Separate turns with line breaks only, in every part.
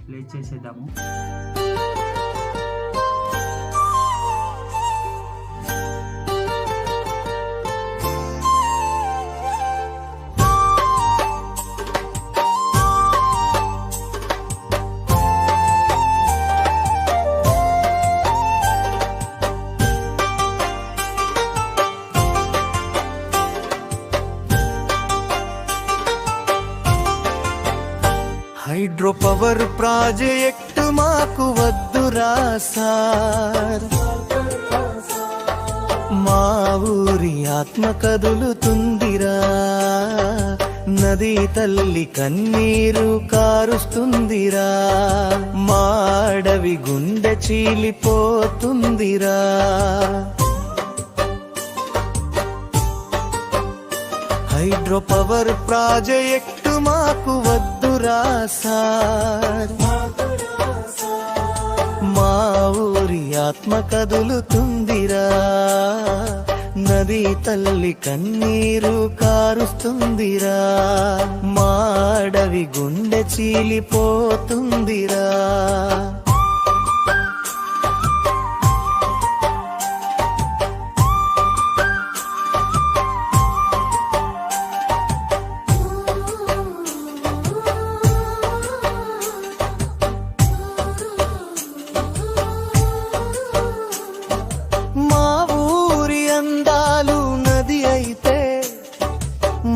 Play చేసేద్దాము.
Hydro power project మాకు వద్దురా సార్, మా ఊరి ఆత్మ కదులుతుందిరా, నది తల్లి కన్నీరు కారుస్తుందిరా, మాడవి గుండె చీలిపోతుందిరా. హైడ్రో పవర్ ప్రాజెక్ట్ మాకు వద్దురా సార్, మా ఊరి ఆత్మ కదులుతుందిరా, నది తల్లి కన్నీరు కారుస్తుందిరా, మాడవి గుండె చీలిపోతుందిరా.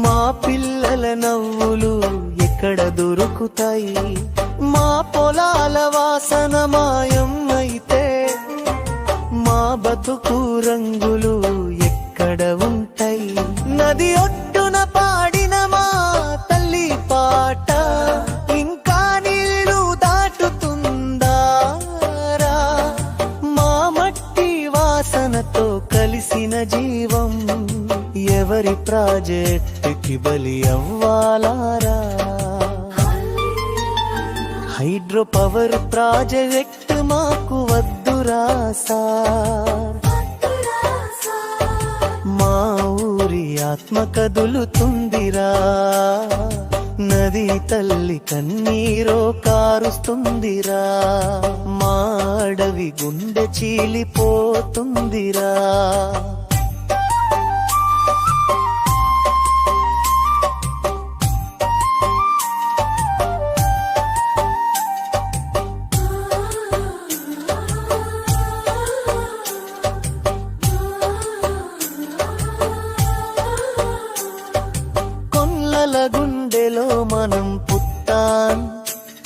మా పిల్లల నవ్వులు ఎక్కడ దొరుకుతాయి, మా పొలాల వాసన మాయం అయితే, మా బతుకు రంగులు ఎక్కడ ఉంటాయి. నది ఒడ్డున పాడిన మా తల్లి పాట ఇంకా నీళ్లు దాటుతుందారా, మా మట్టి వాసనతో కలిసిన జీవం ఎవరి ప్రాజెక్టుకి బలి అవ్వాలారా. హైడ్రో పవర్ ప్రాజెక్ట్ మాకు వద్దురా సార్, మా ఊరి ఆత్మ కదులుతుందిరా, నది తల్లి కన్నీరో కారుస్తుందిరా, మాడవి గుండె చీలిపోతుందిరా.